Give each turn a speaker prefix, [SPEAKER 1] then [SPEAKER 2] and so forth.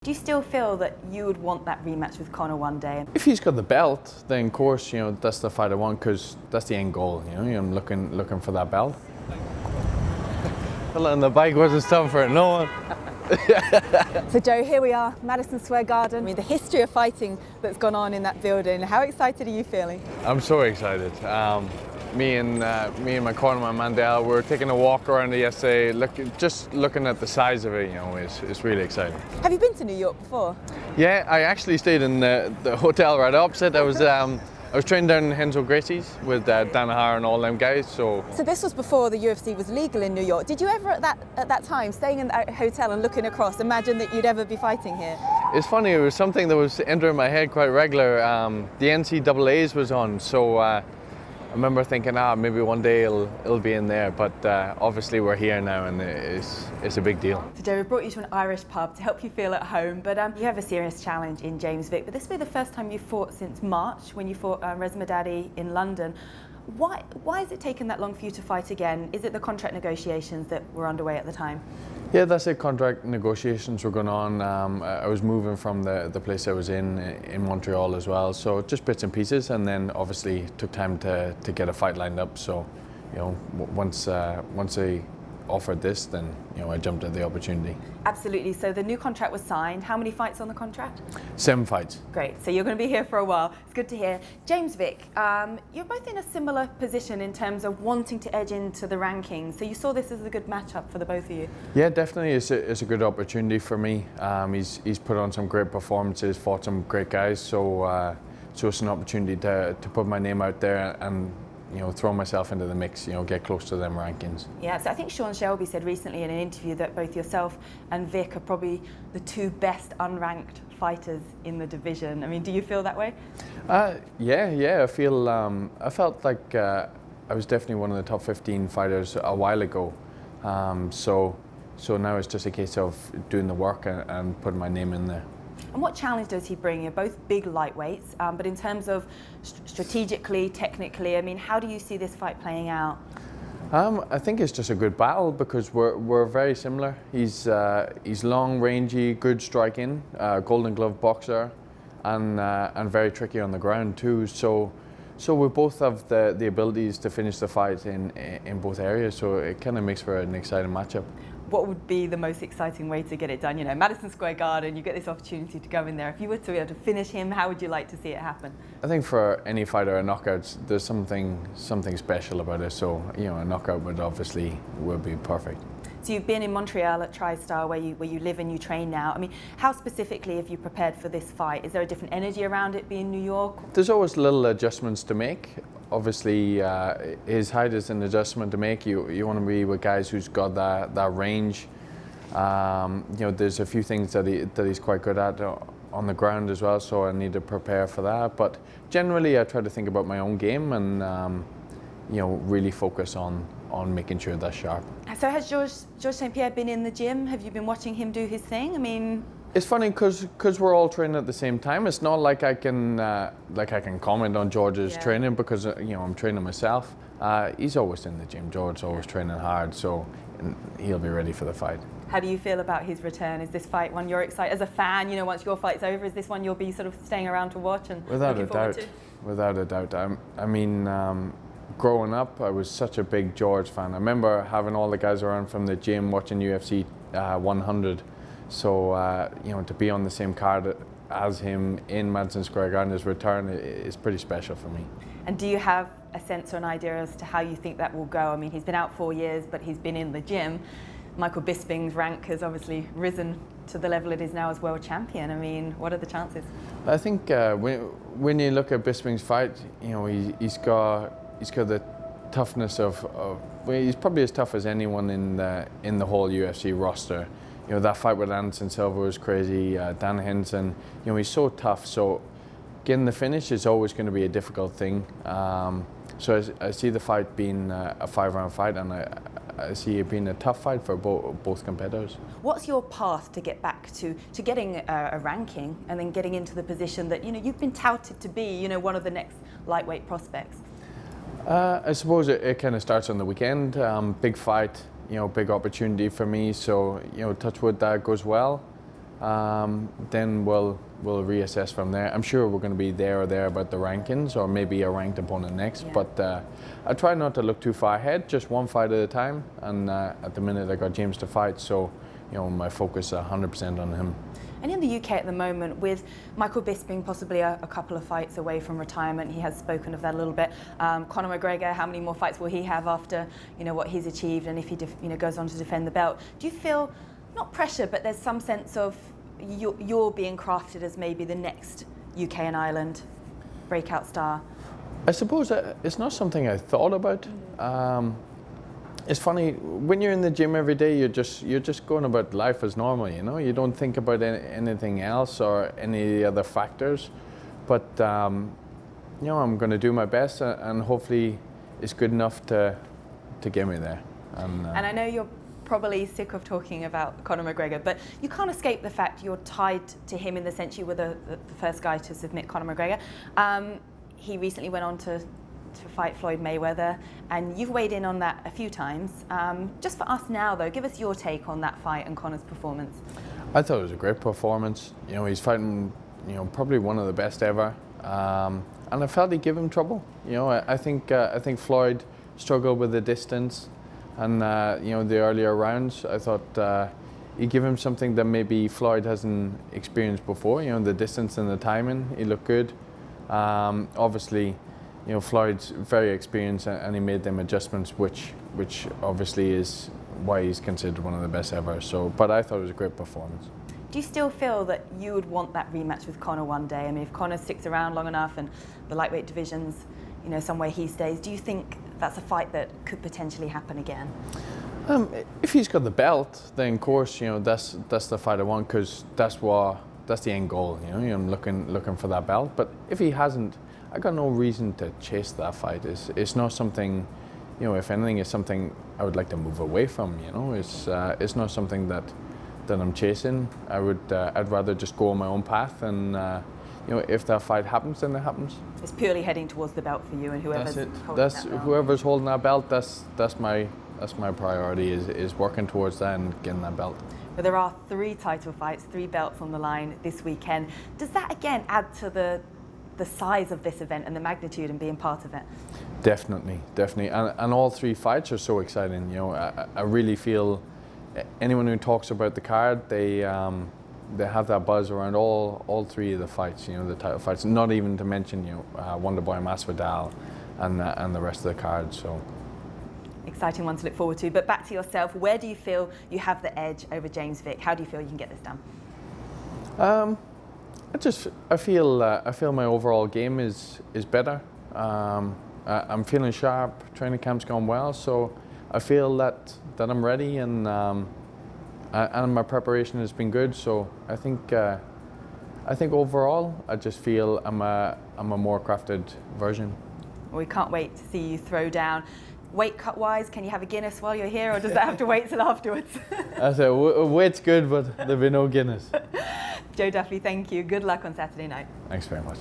[SPEAKER 1] Do you still feel that you would want that rematch with Conor one day?
[SPEAKER 2] If he's got the belt, then of course, that's the fight I want, because that's the end goal. I'm looking for that belt.
[SPEAKER 3] And the bike wasn't stopping for no one.
[SPEAKER 1] So Joe, here we are, Madison Square Garden. I mean, the history of fighting that's gone on in that building. How excited are you feeling?
[SPEAKER 3] I'm so excited. Me and my corner, my Mandel, we were taking a walk around it yesterday, just looking at the size of it. It's really exciting.
[SPEAKER 1] Have you been to New York before?
[SPEAKER 3] Yeah, I actually stayed in the hotel right opposite. I was training down in Henzo Gracie's with Danaher and all them guys. So
[SPEAKER 1] this was before the UFC was legal in New York. Did you ever at that time, staying in that hotel and looking across, imagine that you'd ever be fighting here?
[SPEAKER 3] It's funny, it was something that was entering my head quite regular. The NCAA's was on, so I remember thinking, maybe one day it'll be in there, but obviously we're here now and it's a big deal.
[SPEAKER 1] So Joe, we brought you to an Irish pub to help you feel at home, but you have a serious challenge in James Vick, but this will be the first time you've fought since March, when you fought Rez Madadi in London. Why has it taken that long for you to fight again? Is it the contract negotiations that were underway at the time?
[SPEAKER 2] Yeah, that's it. Contract negotiations were going on. I was moving from the place I was in Montreal as well, so just bits and pieces, and then obviously took time to get a fight lined up. So, once they offered this, then I jumped at the opportunity.
[SPEAKER 1] Absolutely. So the new contract was signed. How many fights on the contract?
[SPEAKER 2] 7 fights.
[SPEAKER 1] Great. So you're going to be here for a while. It's good to hear. James Vick, you're both in a similar position in terms of wanting to edge into the rankings. So you saw this as a good matchup for the both of you.
[SPEAKER 2] Yeah, definitely. It's a good opportunity for me. He's put on some great performances, fought some great guys. So it's an opportunity to put my name out there and throw myself into the mix, get close to them rankings.
[SPEAKER 1] Yeah, so I think Sean Shelby said recently in an interview that both yourself and Vick are probably the two best unranked fighters in the division. I mean, do you feel that way?
[SPEAKER 2] Yeah. I felt like I was definitely one of the top 15 fighters a while ago. So now it's just a case of doing the work and putting my name in there.
[SPEAKER 1] And what challenge does he bring? You're both big lightweights, but in terms of strategically, technically, I mean, how do you see this fight playing out?
[SPEAKER 2] I think it's just a good battle because we're very similar. He's long, rangy, good striking, Golden Glove boxer, and very tricky on the ground too. So we both have the abilities to finish the fight in both areas. So it kind of makes for an exciting matchup.
[SPEAKER 1] What would be the most exciting way to get it done? Madison Square Garden, you get this opportunity to go in there. If you were to be able to finish him, how would you like to see it happen?
[SPEAKER 2] I think for any fighter, a knockout, there's something special about it. So a knockout would be perfect.
[SPEAKER 1] So you've been in Montreal at TriStar, where you live and you train now. I mean, how specifically have you prepared for this fight? Is there a different energy around it being New York?
[SPEAKER 2] There's always little adjustments to make. Obviously, his height is an adjustment to make. You want to be with guys who's got that range. There's a few things that he's quite good at on the ground as well, so I need to prepare for that. But generally, I try to think about my own game and really focus on making sure that's sharp.
[SPEAKER 1] So has Georges St-Pierre been in the gym? Have you been watching him do his thing? I mean,
[SPEAKER 2] it's funny because we're all training at the same time. It's not like I can comment on George's training because I'm training myself. He's always in the gym. George's always training hard, so he'll be ready for the fight.
[SPEAKER 1] How do you feel about his return? Is this fight one you're excited as a fan? Once your fight's over, is this one you'll be sort of staying around to watch and looking forward to?
[SPEAKER 2] Without a doubt. I mean, growing up, I was such a big George fan. I remember having all the guys around from the gym watching UFC 100. So, to be on the same card as him in Madison Square Garden, his return is pretty special for me.
[SPEAKER 1] And do you have a sense or an idea as to how you think that will go? I mean, he's been out 4 years, but he's been in the gym. Michael Bisping's rank has obviously risen to the level it is now as world champion. I mean, what are the chances?
[SPEAKER 2] I think when you look at Bisping's fight, he's got the toughness of he's probably as tough as anyone in the whole UFC roster. That fight with Anderson Silva was crazy. Dan Henson, he's so tough. So getting the finish is always going to be a difficult thing. So I see the fight being a 5-round fight, and I see it being a tough fight for both competitors.
[SPEAKER 1] What's your path to get back to getting a ranking and then getting into the position that you've been touted to be one of the next lightweight prospects?
[SPEAKER 2] I suppose it kind of starts on the weekend. Big fight. Big opportunity for me. So touch wood that goes well. then we'll reassess from there. I'm sure we're going to be there or there about the rankings, or maybe a ranked opponent next.
[SPEAKER 1] Yeah.
[SPEAKER 2] But I try not to look too far ahead, just one fight at a time. And at the minute, I got James to fight, so my focus is 100% on him.
[SPEAKER 1] And in the UK at the moment, with Michael Bisping possibly a couple of fights away from retirement, he has spoken of that a little bit. Conor McGregor, how many more fights will he have after what he's achieved, and if he goes on to defend the belt? Do you feel, not pressure, but there's some sense of you're being crafted as maybe the next UK and Ireland breakout star?
[SPEAKER 2] I suppose it's not something I thought about. It's funny, when you're in the gym every day, you're just going about life as normal, You don't think about anything else or any other factors. But I'm going to do my best, and hopefully it's good enough to get me there. And
[SPEAKER 1] I know you're probably sick of talking about Conor McGregor, but you can't escape the fact you're tied to him in the sense you were the first guy to submit Conor McGregor. He recently went on to fight Floyd Mayweather, and you've weighed in on that a few times. Just for us now, though, give us your take on that fight and Conor's performance.
[SPEAKER 2] I thought it was a great performance. He's fighting, probably one of the best ever, and I felt he gave him trouble. I think Floyd struggled with the distance, and the earlier rounds. I thought he gave him something that maybe Floyd hasn't experienced before. The distance and the timing. He looked good. Obviously, Floyd's very experienced, and he made them adjustments, which obviously is why he's considered one of the best ever. So, but I thought it was a great performance.
[SPEAKER 1] Do you still feel that you would want that rematch with Conor one day? I mean, if Conor sticks around long enough and the lightweight division's, somewhere he stays, do you think that's a fight that could potentially happen again?
[SPEAKER 2] If he's got the belt, then of course, that's the fight I want, because that's the end goal. I'm looking for that belt. But if he hasn't, I got no reason to chase that fight. It's not something, if anything, it's something I would like to move away from. It's not something that I'm chasing. I'd rather just go on my own path, and if that fight happens, then it happens.
[SPEAKER 1] It's purely heading towards the belt for you, and whoever's holding that belt.
[SPEAKER 2] Whoever's holding that belt. That's my priority, is working towards that and getting that belt.
[SPEAKER 1] But there are 3 title fights, 3 belts on the line this weekend. Does that again add to the size of this event and the magnitude and being part of it?
[SPEAKER 2] Definitely, and all 3 fights are so exciting. I really feel anyone who talks about the card, they have that buzz around all 3 of the fights. The title fights. Not even to mention Wonderboy Masvidal and the rest of the card. So
[SPEAKER 1] exciting one to look forward to. But back to yourself, where do you feel you have the edge over James Vick? How do you feel you can get this done?
[SPEAKER 2] I feel my overall game is better. I'm feeling sharp. Training camp's gone well, so I feel that I'm ready, and my preparation has been good. So I think overall I just feel I'm a more crafted version.
[SPEAKER 1] We can't wait to see you throw down. Weight cut wise, can you have a Guinness while you're here, or does that have to wait till afterwards?
[SPEAKER 2] I said weight's good, but there'll be no Guinness.
[SPEAKER 1] Joe Duffy, thank you. Good luck on Saturday night.
[SPEAKER 2] Thanks very much.